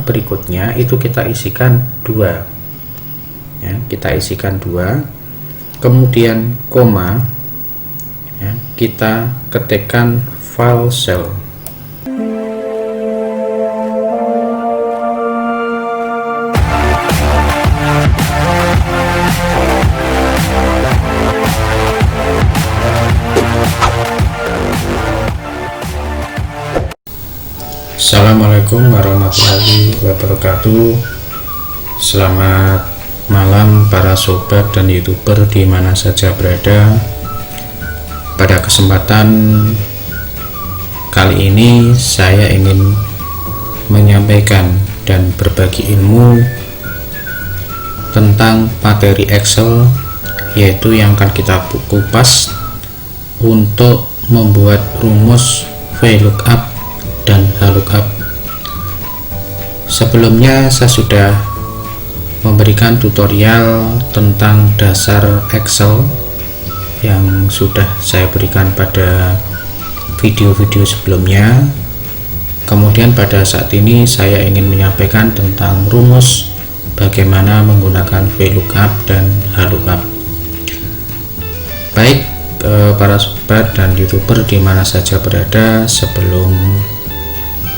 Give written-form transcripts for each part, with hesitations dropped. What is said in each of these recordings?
berikutnya itu kita isikan 2 ya, kita isikan 2, kemudian koma ya, kita ketikkan file cell. Assalamualaikum warahmatullahi wabarakatuh. Selamat malam para sobat dan youtuber di mana saja berada. Pada kesempatan kali ini saya ingin menyampaikan dan berbagi ilmu tentang materi Excel, yaitu yang akan kita kupas untuk membuat rumus VLOOKUP dan HLOOKUP. Sebelumnya saya sudah memberikan tutorial tentang dasar Excel yang sudah saya berikan pada video-video sebelumnya. Kemudian pada saat ini saya ingin menyampaikan tentang rumus bagaimana menggunakan VLOOKUP dan HLOOKUP. Baik para sobat dan youtuber di mana saja berada, sebelum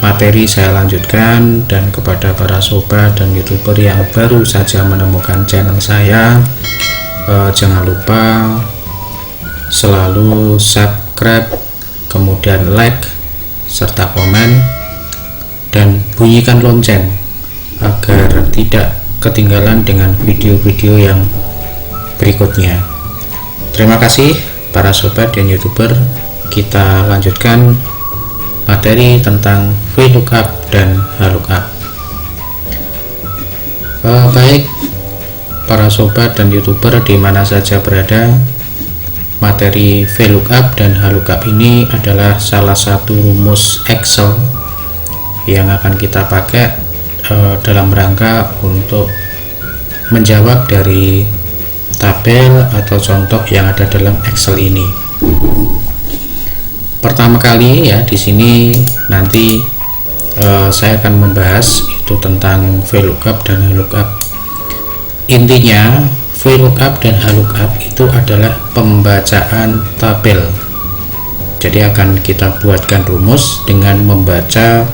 materi saya lanjutkan, dan kepada para sobat dan youtuber yang baru saja menemukan channel saya, jangan lupa selalu subscribe, kemudian like serta komen, dan bunyikan lonceng agar tidak ketinggalan dengan video-video yang berikutnya. Terima kasih para sobat dan youtuber. Kita lanjutkan materi tentang VLOOKUP dan HLOOKUP. Baik para sobat dan youtuber di mana saja berada, materi VLOOKUP dan HLOOKUP ini adalah salah satu rumus Excel yang akan kita pakai dalam rangka untuk menjawab dari tabel atau contoh yang ada dalam Excel ini. Pertama kali ya, di sini nanti saya akan membahas itu tentang VLOOKUP dan HLOOKUP. Intinya VLOOKUP dan HLOOKUP itu adalah pembacaan tabel. Jadi akan kita buatkan rumus dengan membaca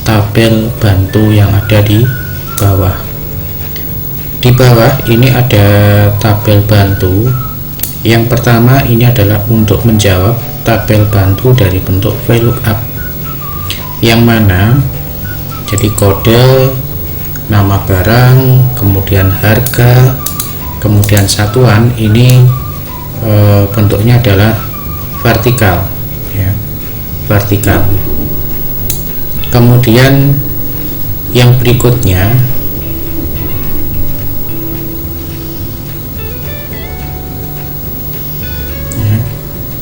tabel bantu yang ada di bawah. Di bawah ini ada tabel bantu. Yang pertama ini adalah untuk menjawab tabel bantu dari bentuk VLOOKUP, yang mana jadi kode, nama barang, kemudian harga, kemudian satuan ini bentuknya adalah vertikal ya, vertikal. Kemudian yang berikutnya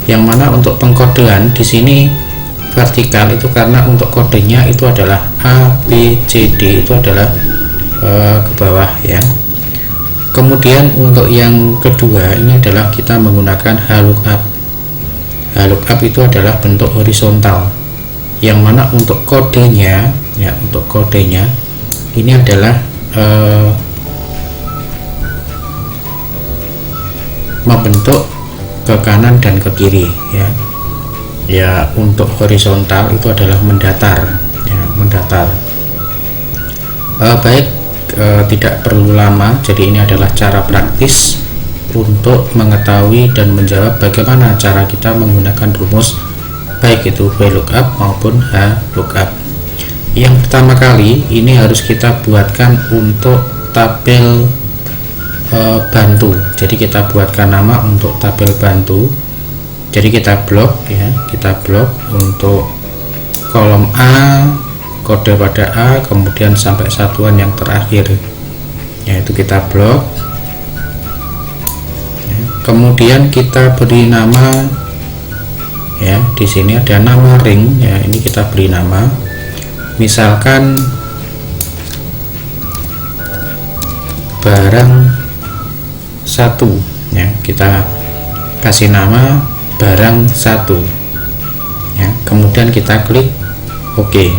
yang mana untuk pengkodean di sini vertikal itu karena untuk kodenya itu adalah A, B, C, D, itu adalah ke bawah ya. Kemudian untuk yang kedua ini adalah kita menggunakan HLOOKUP. HLOOKUP itu adalah bentuk horizontal, yang mana untuk kodenya ya, untuk kodenya ini adalah membentuk ke kanan dan ke kiri ya. Ya, untuk horizontal itu adalah mendatar ya, mendatar. Baik, tidak perlu lama, jadi ini adalah cara praktis untuk mengetahui dan menjawab bagaimana cara kita menggunakan rumus baik itu VLOOKUP maupun HLOOKUP. Yang pertama kali ini harus kita buatkan untuk tabel bantu. Jadi kita buatkan nama untuk tabel bantu. Jadi kita blok ya, kita blok untuk kolom A, kode pada A, kemudian sampai satuan yang terakhir, yaitu kita blok ya. Kemudian kita beri nama ya, di sini ada nama ring ya, ini kita beri nama, misalkan barang 1 ya, kita kasih nama barang 1 ya, kemudian kita klik OK.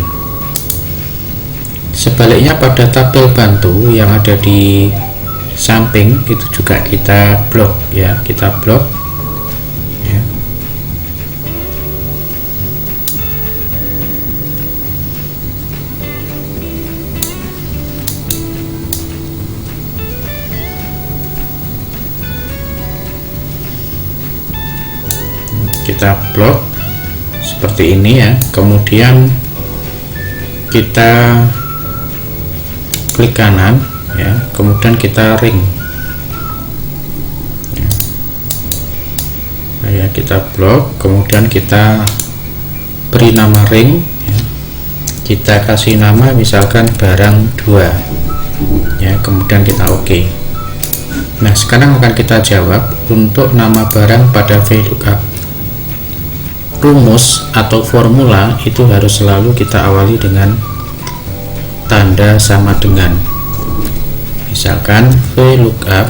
Sebaliknya pada tabel bantu yang ada di samping itu juga kita blok ya, kita blok ya. Kita blok seperti ini ya, kemudian kita klik kanan ya, kemudian kita ring ya. Nah, ya, kita blok, kemudian kita beri nama ring ya. Kita kasih nama misalkan barang 2 ya, kemudian kita oke. Nah, sekarang akan kita jawab untuk nama barang pada VLOOKUP. Rumus atau formula itu harus selalu kita awali dengan tanda sama dengan, misalkan VLOOKUP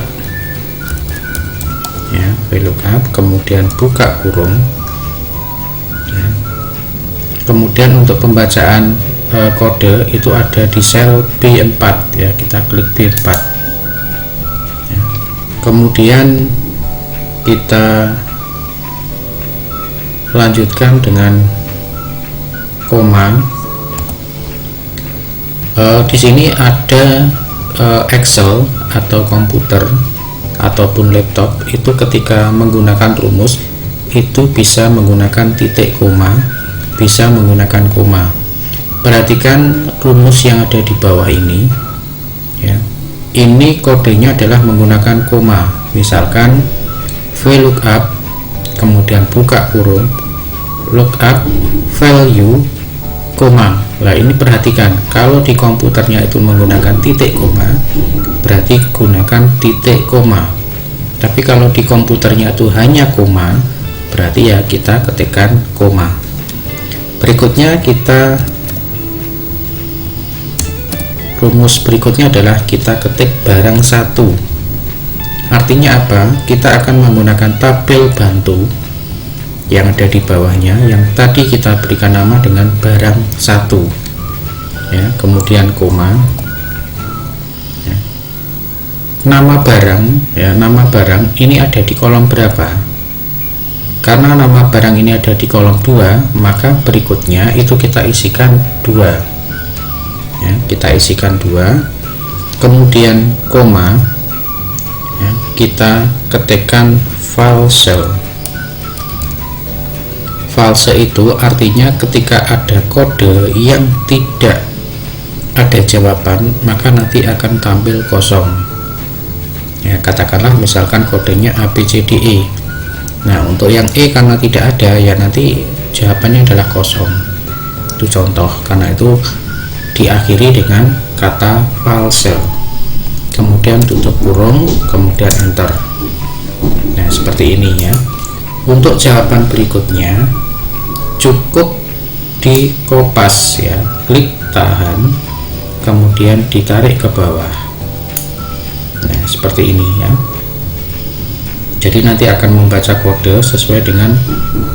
ya, VLOOKUP kemudian buka kurung ya. Kemudian untuk pembacaan kode itu ada di sel B4 ya, kita klik B4 ya. Kemudian kita lanjutkan dengan koma. Di sini ada Excel atau komputer ataupun laptop itu ketika menggunakan rumus itu bisa menggunakan titik koma, bisa menggunakan koma. Perhatikan rumus yang ada di bawah ini ya, ini kodenya adalah menggunakan koma, misalkan VLOOKUP kemudian buka kurung lookup value koma. Nah, ini perhatikan, kalau di komputernya itu menggunakan titik koma berarti gunakan titik koma, tapi kalau di komputernya itu hanya koma berarti ya kita ketikkan koma. Berikutnya kita rumus berikutnya adalah kita ketik barang 1. Artinya apa? Kita akan menggunakan tabel bantu yang ada di bawahnya yang tadi kita berikan nama dengan barang 1 ya, kemudian koma ya. Nama barang ya, nama barang ini ada di kolom berapa? Karena nama barang ini ada di kolom 2, maka berikutnya itu kita isikan 2 ya, kita isikan 2, kemudian koma ya, kita ketikkan false. False itu artinya ketika ada kode yang tidak ada jawaban maka nanti akan tampil kosong ya, katakanlah misalkan kodenya ABCDE. Nah, untuk yang E karena tidak ada ya nanti jawabannya adalah kosong. Itu contoh, karena itu diakhiri dengan kata false, kemudian tutup kurung, kemudian enter. Nah, seperti ini ya. Untuk jawaban berikutnya cukup di kopas ya, klik tahan kemudian ditarik ke bawah. Nah, seperti ini ya. Jadi nanti akan membaca kode sesuai dengan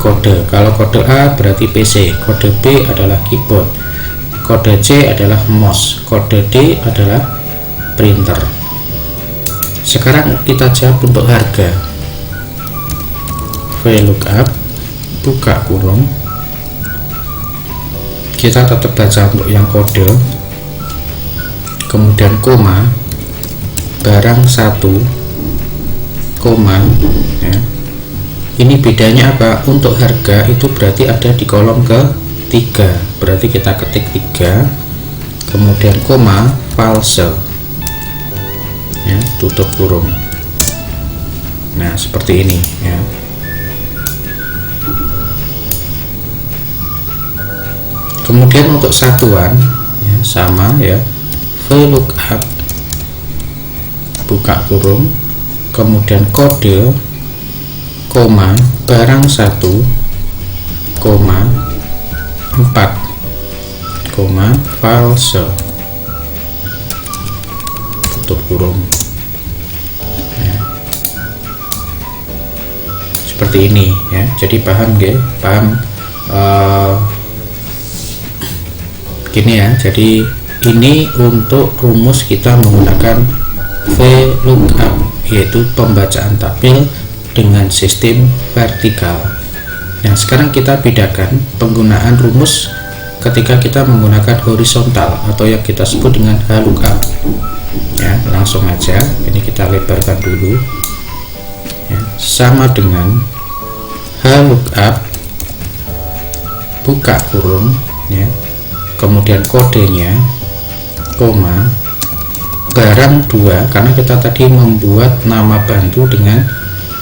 kode. Kalau kode A berarti PC, kode B adalah keyboard, kode C adalah mouse, kode D adalah printer. Sekarang kita jawab untuk harga. VLOOKUP buka kurung, kita tetap baca untuk yang kode, kemudian koma barang 1 koma ya. Ini bedanya apa? Untuk harga itu berarti ada di kolom ke-3, berarti kita ketik 3 kemudian koma false ya, tutup kurung. Nah, seperti ini ya. Kemudian untuk satuan ya, sama ya, VLOOKUP buka kurung kemudian kode koma barang 1 koma 4 koma false tutup kurung ya. Seperti ini ya. Jadi paham nggih? Paham gini ya. Jadi Ini untuk rumus kita menggunakan VLOOKUP, yaitu pembacaan tabel dengan sistem vertikal. Nah, sekarang kita bedakan penggunaan rumus ketika kita menggunakan horizontal atau yang kita sebut dengan HLOOKUP. Ya, langsung aja ini kita lebarkan dulu. Ya, sama dengan HLOOKUP buka kurung, ya, kemudian kodenya koma barang 2, karena kita tadi membuat nama bantu dengan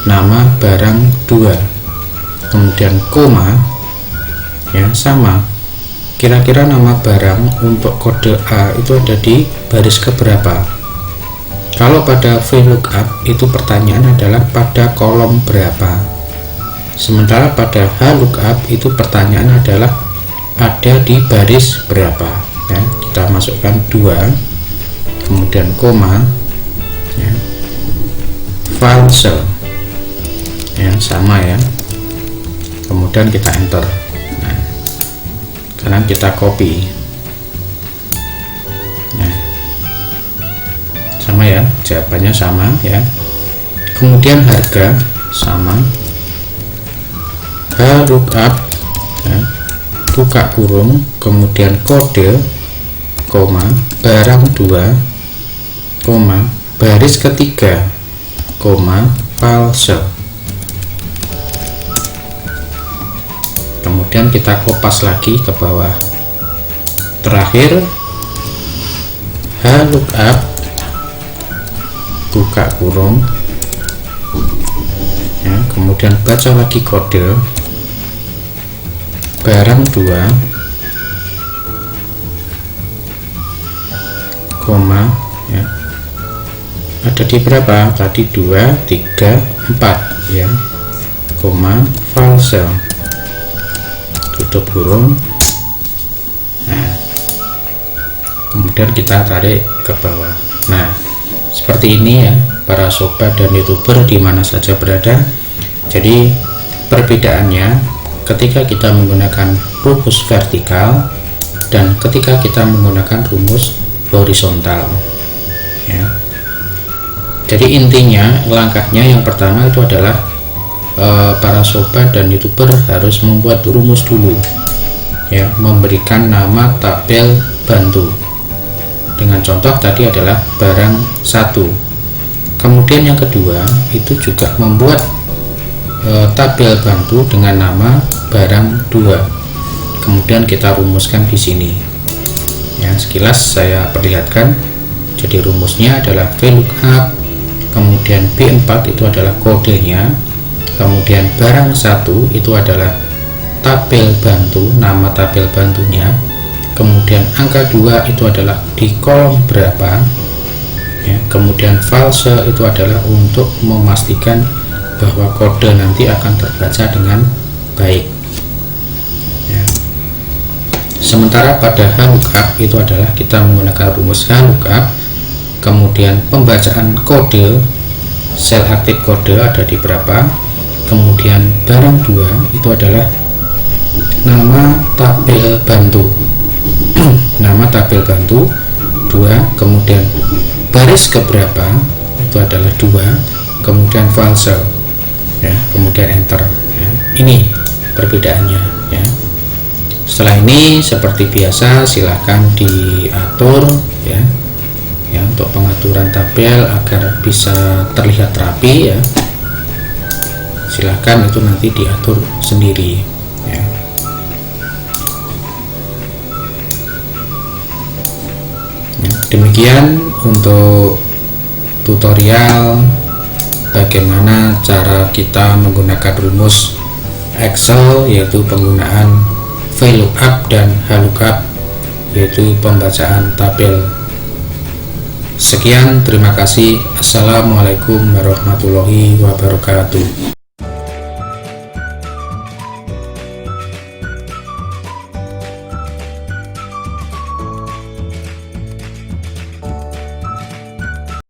nama barang 2, kemudian koma, ya, sama kira-kira nama barang untuk kode A itu ada di baris keberapa. Kalau pada VLOOKUP itu pertanyaan adalah pada kolom berapa, sementara pada HLOOKUP itu pertanyaan adalah ada di baris berapa. Ya, kita masukkan 2, kemudian koma, ya, false, ya, sama ya, kemudian kita enter. Nah, sekarang kita copy. Nah, sama ya, jawabannya sama ya, kemudian harga sama, HLOOKUP, ya, buka kurung, kemudian kode, koma, barang 2, koma, baris ketiga, koma, false. Kemudian kita kopas lagi ke bawah. Terakhir HLOOKUP buka kurung, ya, kemudian baca lagi kode barang 2, koma, ya, ada di berapa tadi, 2, 3, 4, ya, koma, false, tutup kurung. Nah, kemudian kita tarik ke bawah. Nah, seperti ini ya para sobat dan youtuber di mana saja berada. Jadi perbedaannya ketika kita menggunakan rumus vertikal dan ketika kita menggunakan rumus horizontal, ya. Jadi intinya langkahnya yang pertama itu adalah para sobat dan youtuber harus membuat rumus dulu, ya, memberikan nama tabel bantu dengan contoh tadi adalah barang 1. Kemudian yang kedua itu juga membuat tabel bantu dengan nama barang 2, kemudian kita rumuskan di sini. Ya, sekilas saya perlihatkan. Jadi rumusnya adalah VLOOKUP, kemudian B4 itu adalah kodenya, kemudian barang 1 itu adalah tabel bantu, nama tabel bantunya, kemudian angka 2 itu adalah di kolom berapa, ya, kemudian false itu adalah untuk memastikan bahwa kode nanti akan terbaca dengan baik, ya. Sementara pada HLOOKUP itu adalah kita menggunakan rumus HLOOKUP, kemudian pembacaan kode, sel aktif kode ada di berapa, kemudian barang 2 itu adalah nama tabel bantu nama tabel bantu 2, kemudian baris keberapa itu adalah 2, kemudian false, ya, kemudian enter, ya. Ini perbedaannya, ya. Setelah ini seperti biasa silahkan diatur, ya, untuk pengaturan tabel agar bisa terlihat rapi, ya. Silahkan itu nanti diatur sendiri, ya. Demikian untuk tutorial bagaimana cara kita menggunakan rumus Excel, yaitu penggunaan VLOOKUP dan HLOOKUP, yaitu pembacaan tabel. Sekian, terima kasih. Assalamualaikum warahmatullahi wabarakatuh.